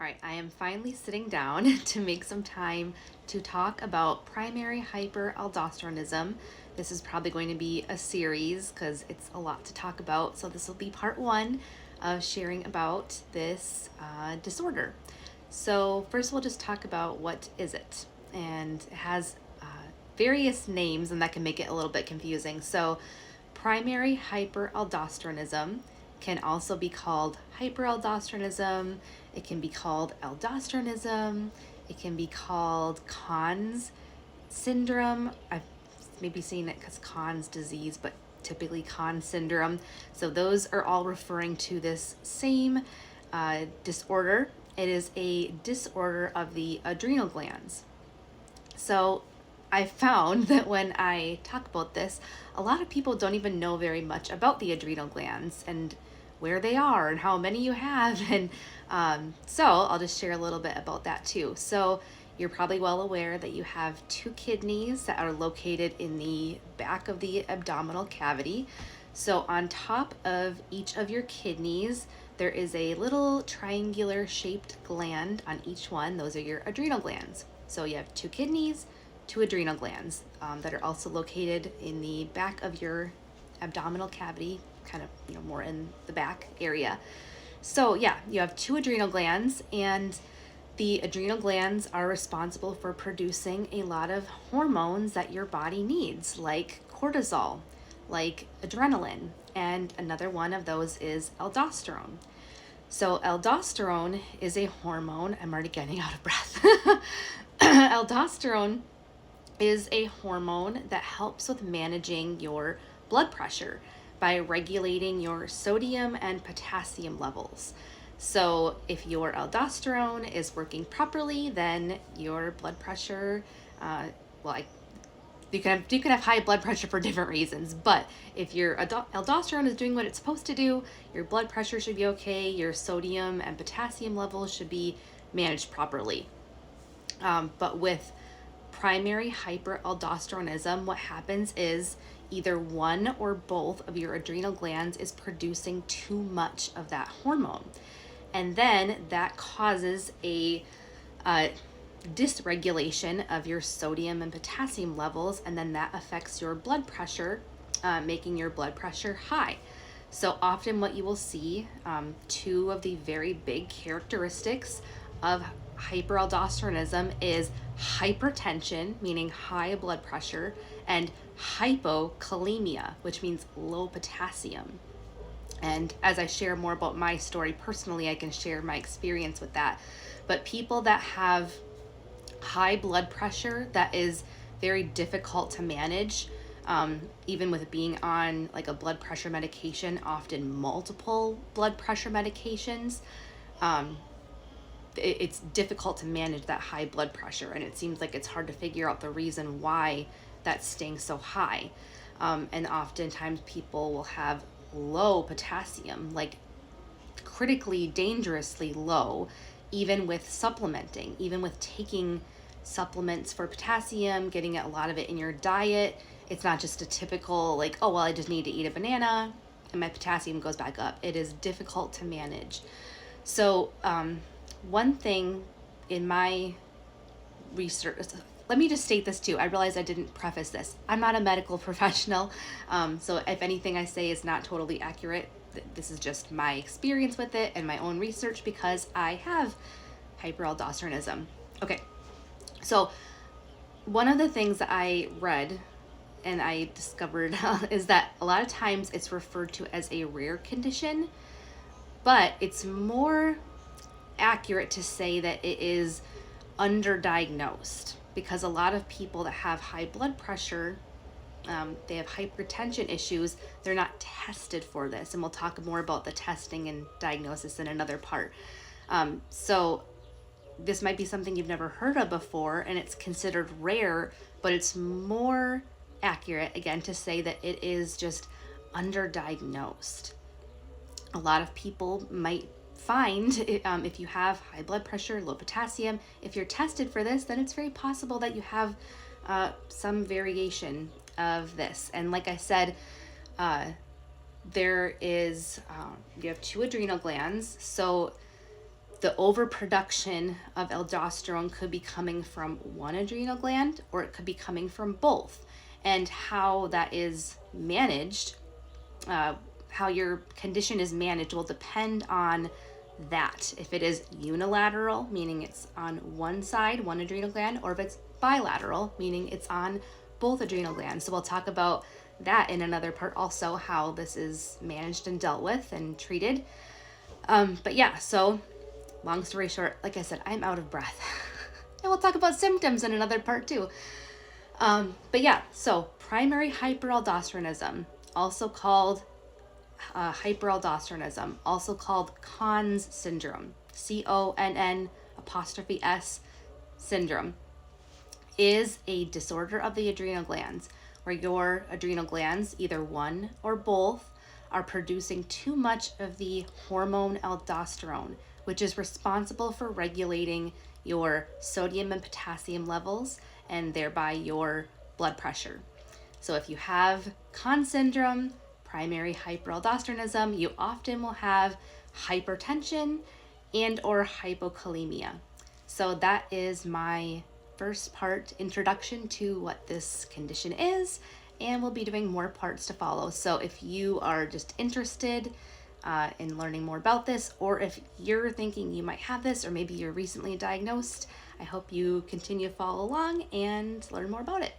All right, I am finally sitting down to make some time to talk about primary hyperaldosteronism. This is probably going to be a series because it's a lot to talk about. So this will be part one of sharing about this disorder. So first we'll just talk about what is it, and it has various names, and that can make it a little bit confusing. So primary hyperaldosteronism can also be called hyperaldosteronism. It can be called aldosteronism. It can be called Conn's syndrome. I've maybe seen it as Conn's disease, but typically Conn syndrome. So those are all referring to this same disorder. It is a disorder of the adrenal glands. So I found that when I talk about this, a lot of people don't even know very much about the adrenal glands and where they are and how many you have. And so I'll just share a little bit about that too. So you're probably well aware that you have two kidneys that are located in the back of the abdominal cavity. So on top of each of your kidneys, there is a little triangular shaped gland on each one. Those are your adrenal glands. So you have two kidneys, two adrenal glands that are also located in the back of your abdominal cavity, kind of more in the back area. So yeah, you have two adrenal glands, and the adrenal glands are responsible for producing a lot of hormones that your body needs, like cortisol, like adrenaline, and another one of those is aldosterone. So aldosterone is a hormone. I'm already getting out of breath. Aldosterone is a hormone that helps with managing your blood pressure by regulating your sodium and potassium levels. So if your aldosterone is working properly, then your blood pressure, you can have high blood pressure for different reasons, but if your aldosterone is doing what it's supposed to do, your blood pressure should be okay, your sodium and potassium levels should be managed properly. But with primary hyperaldosteronism, what happens is either one or both of your adrenal glands is producing too much of that hormone. And then that causes a dysregulation of your sodium and potassium levels, and then that affects your blood pressure, making your blood pressure high. So often what you will see, two of the very big characteristics of hyperaldosteronism is hypertension, meaning high blood pressure, and hypokalemia, which means low potassium. And as I share more about my story personally, I can share my experience with that. But people that have high blood pressure that is very difficult to manage, even with being on like a blood pressure medication, often multiple blood pressure medications, it's difficult to manage that high blood pressure, and it seems like it's hard to figure out the reason why that's staying so high. And oftentimes people will have low potassium, like critically dangerously low, even with supplementing, even with taking supplements for potassium, getting a lot of it in your diet. It's not just a typical like, oh, well, I just need to eat a banana and my potassium goes back up. It is difficult to manage. So one thing in my research, let me just state this too. I realize I didn't preface this. I'm not a medical professional. So if anything I say is not totally accurate, this is just my experience with it and my own research because I have hyperaldosteronism. Okay. So one of the things that I read and I discovered is that a lot of times it's referred to as a rare condition, but it's more accurate to say that it is underdiagnosed, because a lot of people that have high blood pressure, they have hypertension issues, they're not tested for this. And we'll talk more about the testing and diagnosis in another part. So this might be something you've never heard of before, and it's considered rare, but it's more accurate, again, to say that it is just underdiagnosed. A lot of people might find if you have high blood pressure, low potassium, if you're tested for this, then it's very possible that you have some variation of this. And like I said, there is, you have two adrenal glands. So the overproduction of aldosterone could be coming from one adrenal gland, or it could be coming from both. And how that is managed, how your condition is managed, will depend on that. If it is unilateral, meaning it's on one side, one adrenal gland, or if it's bilateral, meaning it's on both adrenal glands. So we'll talk about that in another part also, how this is managed and dealt with and treated. But yeah, so long story short, like I said, I'm out of breath. And we'll talk about symptoms in another part too. But yeah, so primary hyperaldosteronism, also called hyperaldosteronism, also called Conn's syndrome, CONN' syndrome, is a disorder of the adrenal glands where your adrenal glands, either one or both, are producing too much of the hormone aldosterone, which is responsible for regulating your sodium and potassium levels and thereby your blood pressure. So if you have Conn syndrome, primary hyperaldosteronism, you often will have hypertension and or hypokalemia. So that is my first part, introduction to what this condition is, and we'll be doing more parts to follow. So if you are just interested in learning more about this, or if you're thinking you might have this, or maybe you're recently diagnosed, I hope you continue to follow along and learn more about it.